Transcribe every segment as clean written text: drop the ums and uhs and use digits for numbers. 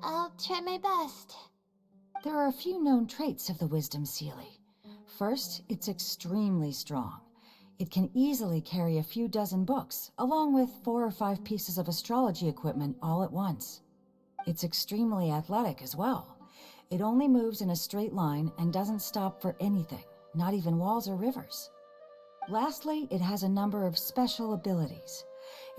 I'll try my best. There are a few known traits of the Wisdom Seelie. First, it's extremely strong. It can easily carry a few dozen books, along with 4 or 5 pieces of astrology equipment all at once. It's extremely athletic as well. It only moves in a straight line and doesn't stop for anything, not even walls or rivers. Lastly, it has a number of special abilities.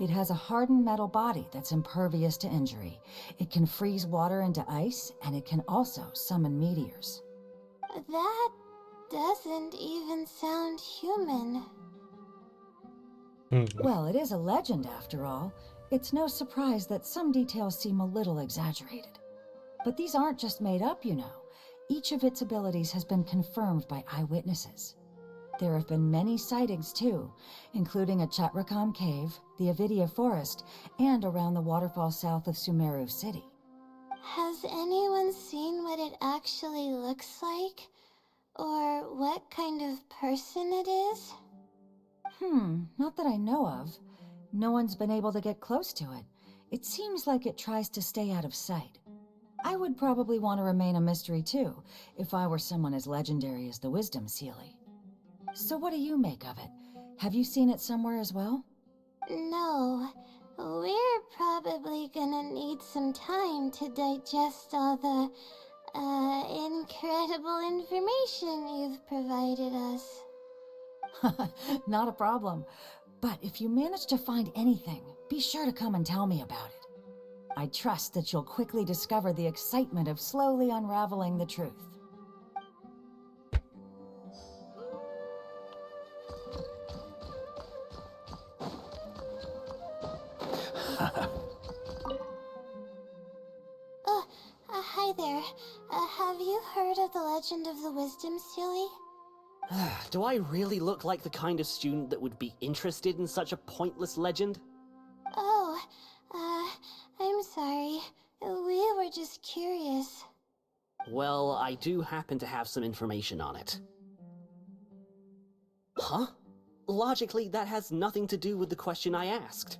It has a hardened metal body that's impervious to injury. It can freeze water into ice, and it can also summon meteors. That doesn't even sound human. Well, it is a legend after all. It's no surprise that some details seem a little exaggerated. But these aren't just made up, you know. Each of its abilities has been confirmed by eyewitnesses. There have been many sightings too, including at Chatrakam Cave, the Avidia Forest, and around the waterfall south of Sumeru City. Has anyone seen what it actually looks like? Or what kind of person it is? Not that I know of. No one's been able to get close to it. It seems like it tries to stay out of sight. I would probably want to remain a mystery too, if I were someone as legendary as the Wisdom Seelie. So what do you make of it? Have you seen it somewhere as well? No. We're probably gonna need some time to digest all the, incredible information you've provided us. Not a problem. But if you manage to find anything, be sure to come and tell me about it. I trust that you'll quickly discover the excitement of slowly unraveling the truth. Hi there. Have you heard of the legend of the Wisdom Seelie? Do I really look like the kind of student that would be interested in such a pointless legend? Oh, I'm sorry. We were just curious. Well, I do happen to have some information on it. Huh? Logically, that has nothing to do with the question I asked.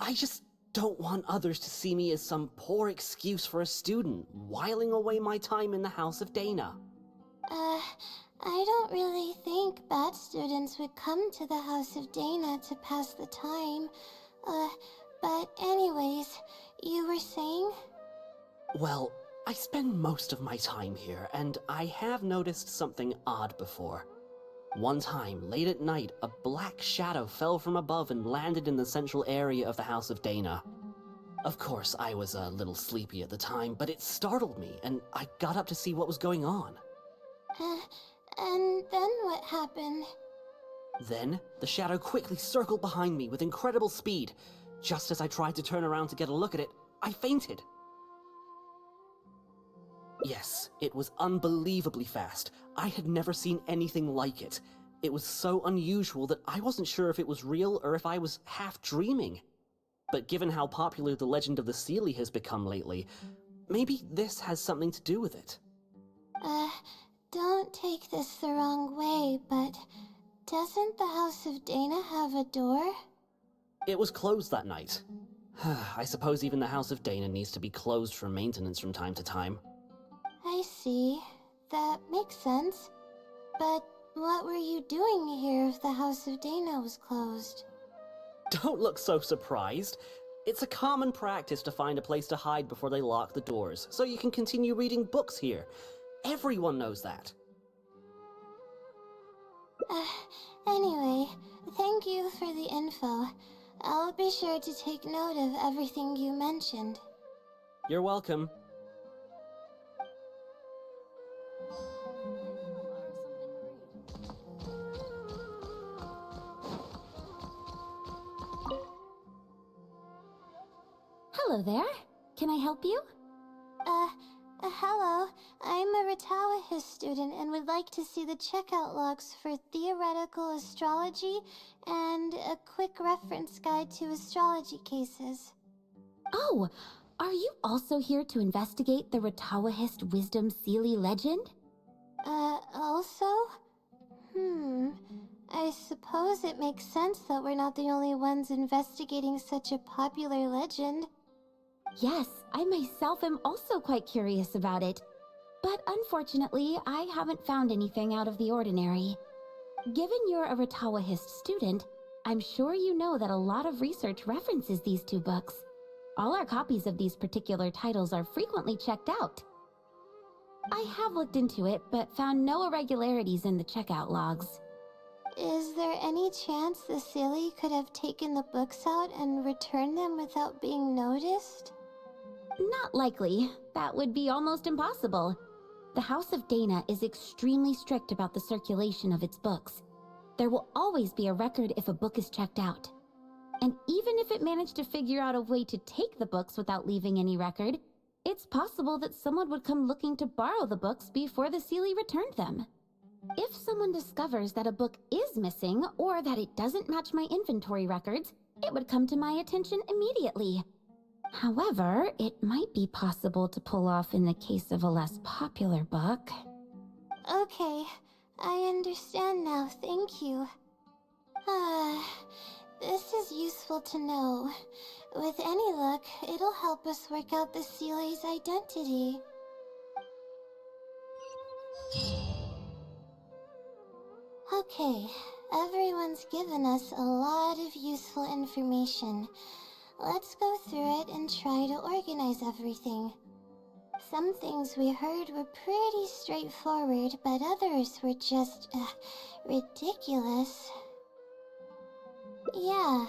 I just don't want others to see me as some poor excuse for a student whiling away my time in the House of Dana. I don't really think bad students would come to the House of Dana to pass the time. But anyways, you were saying? Well, I spend most of my time here, and I have noticed something odd before. One time, late at night, a black shadow fell from above and landed in the central area of the House of Dana. Of course, I was a little sleepy at the time, but it startled me, and I got up to see what was going on. And then what happened? Then, the shadow quickly circled behind me with incredible speed. Just as I tried to turn around to get a look at it, I fainted. Yes, it was unbelievably fast. I had never seen anything like it. It was so unusual that I wasn't sure if it was real or if I was half dreaming. But given how popular the legend of the Seelie has become lately, maybe this has something to do with it. Don't take this the wrong way, but doesn't the House of Dana have a door? It was closed that night. I suppose even the House of Dana needs to be closed for maintenance from time to time. I see. That makes sense. But what were you doing here if the House of Dana was closed? Don't look so surprised. It's a common practice to find a place to hide before they lock the doors, so you can continue reading books here. Everyone knows that. Anyway, thank you for the info. I'll be sure to take note of everything you mentioned. You're welcome. Hello there. Can I help you? Hello. I'm a Ratawahis student and would like to see the checkout logs for theoretical astrology and a quick reference guide to astrology cases. Oh, are you also here to investigate the Ratawahist Wisdom Seelie legend? Also? I suppose it makes sense that we're not the only ones investigating such a popular legend. Yes, I myself am also quite curious about it. But unfortunately, I haven't found anything out of the ordinary. Given you're a Ritawahist student, I'm sure you know that a lot of research references these two books. All our copies of these particular titles are frequently checked out. I have looked into it, but found no irregularities in the checkout logs. Is there any chance the Seelie could have taken the books out and returned them without being noticed? Not likely. That would be almost impossible. The House of Dana is extremely strict about the circulation of its books. There will always be a record if a book is checked out. And even if it managed to figure out a way to take the books without leaving any record, it's possible that someone would come looking to borrow the books before the Seelie returned them. If someone discovers that a book is missing or that it doesn't match my inventory records, it would come to my attention immediately. However, it might be possible to pull off in the case of a less popular book. Okay, I understand now, thank you. This is useful to know. With any luck, it'll help us work out the Seelie's identity. Okay, everyone's given us a lot of useful information. Let's go through it and try to organize everything. Some things we heard were pretty straightforward, but others were just, ridiculous. Yeah,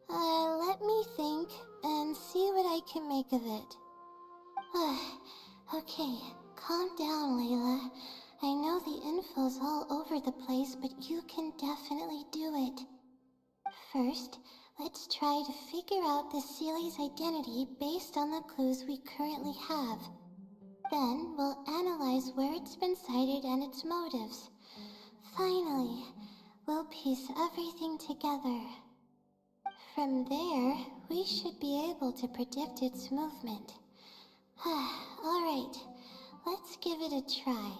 let me think and see what I can make of it. Okay, calm down, Layla. I know the info's all over the place, but you can definitely do it. First, let's try to figure out the Seelie's identity based on the clues we currently have. Then, we'll analyze where it's been sighted and its motives. Finally, we'll piece everything together. From there, we should be able to predict its movement. Alright, let's give it a try.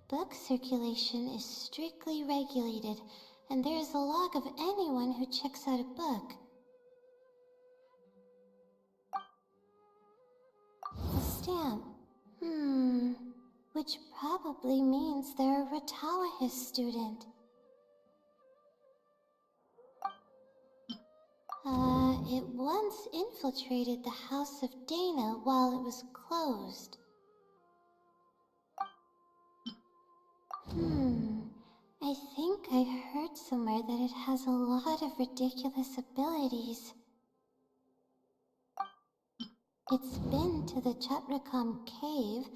Book circulation is strictly regulated, and there is a log of anyone who checks out a book. A stamp. Which probably means they're a Ritawahist student. It once infiltrated the House of Dana while it was closed. I think I heard somewhere that it has a lot of ridiculous abilities. It's been to the Chatracom Cave,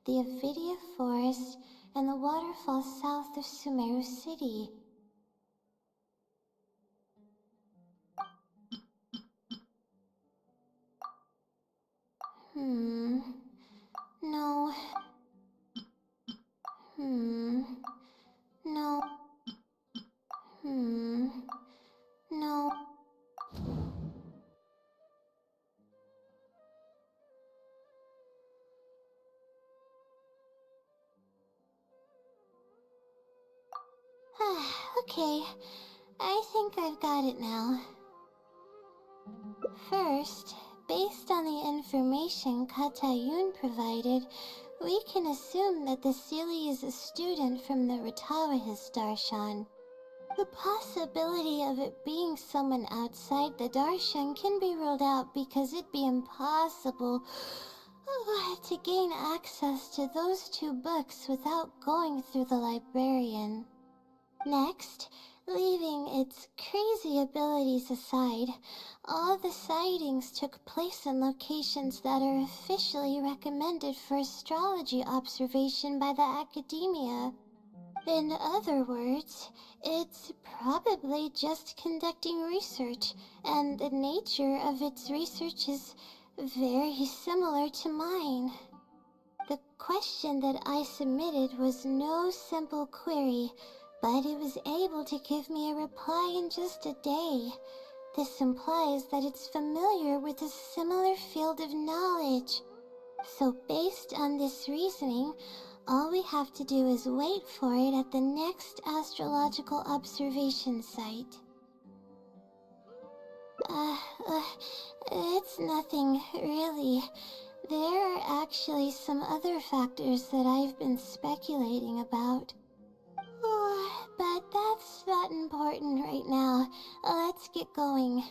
the Avidia Forest, and the waterfall south of Sumeru City. No. No. No. Okay, I think I've got it now. First, based on the information Katayun provided, we can assume that the Seelie is a student from the Ritawahist Darshan. The possibility of it being someone outside the Darshan can be ruled out because it'd be impossible to gain access to those two books without going through the librarian. Next, leaving its crazy abilities aside, all the sightings took place in locations that are officially recommended for astrology observation by the academia. In other words, it's probably just conducting research, and the nature of its research is very similar to mine. The question that I submitted was no simple query, but it was able to give me a reply in just a day. This implies that it's familiar with a similar field of knowledge. So based on this reasoning, All we have to do is wait for it at the next astrological observation site. It's nothing, really. There are actually some other factors that I've been speculating about. But that's not important right now. Let's get going.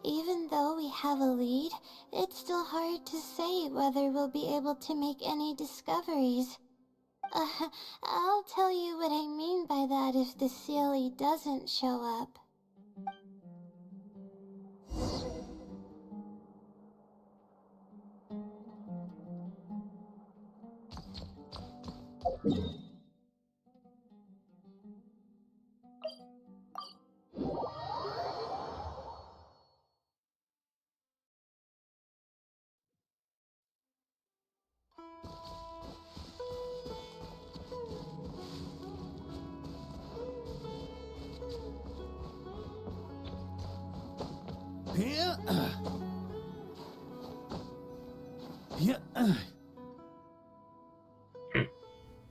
Even though we have a lead, it's still hard to say whether we'll be able to make any discoveries. I'll tell you what I mean by that if the Sealy doesn't show up.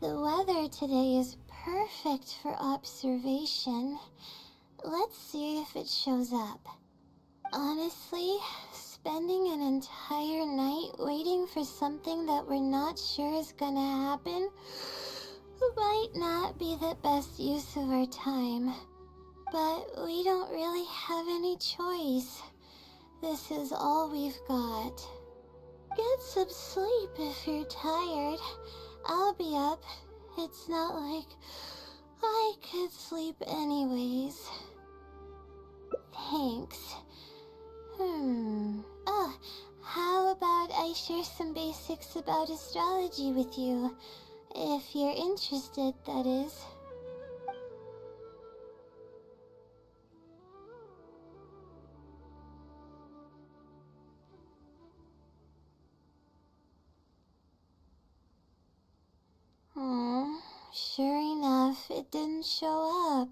The weather today is perfect for observation. Let's see if it shows up. Honestly, spending an entire night waiting for something that we're not sure is gonna happen might not be the best use of our time. But we don't really have any choice. This is all we've got. Get some sleep if you're tired. I'll be up. It's not like I could sleep anyways. Thanks. Oh, how about I share some basics about astrology with you? If you're interested, that is. Sure enough, it didn't show up.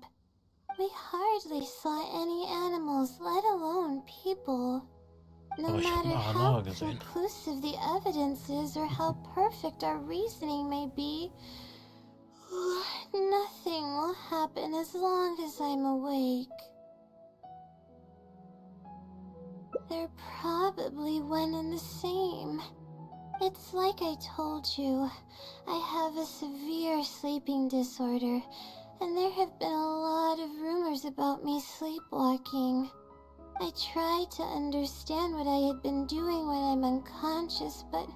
We hardly saw any animals, let alone people. No Oh, ich hab matter eine how Alarme gesehen. conclusive the evidence is or how perfect our reasoning may be, nothing will happen as long as I'm awake. They're probably one and the same. It's like I told you, I have a severe sleeping disorder, and there have been a lot of rumors about me sleepwalking. I tried to understand what I had been doing when I'm unconscious, but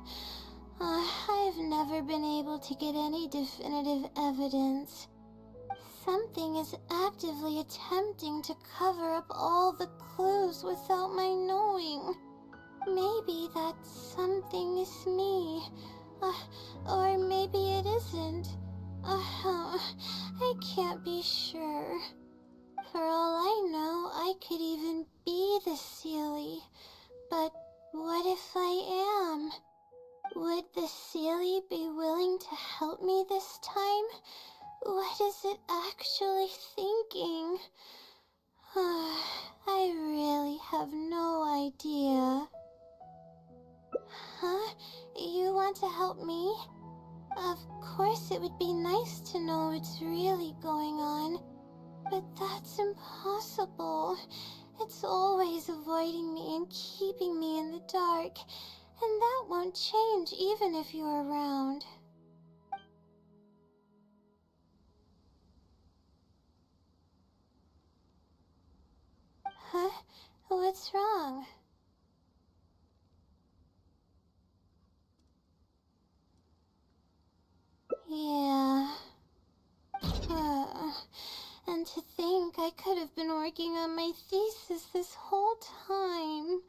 I've never been able to get any definitive evidence. Something is actively attempting to cover up all the clues without my knowing. Maybe that something is me. Or maybe it isn't. I can't be sure. For all I know, I could even be the Sealy. But what if I am? Would the Sealy be willing to help me this time? What is it actually thinking? I really have no idea. Huh? You want to help me? Of course it would be nice to know what's really going on. But that's impossible. It's always avoiding me and keeping me in the dark. And that won't change even if you're around. Huh? What's wrong? Yeah. And to think I could have been working on my thesis this whole time.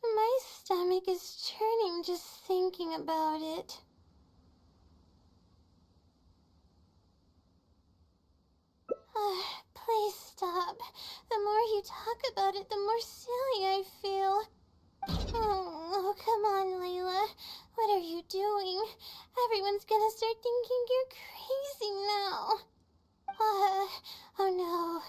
My stomach is churning just thinking about it. Please stop. The more you talk about it, the more silly I feel. Oh, come on, Layla. What are you doing? Everyone's gonna start thinking you're crazy now. Oh no.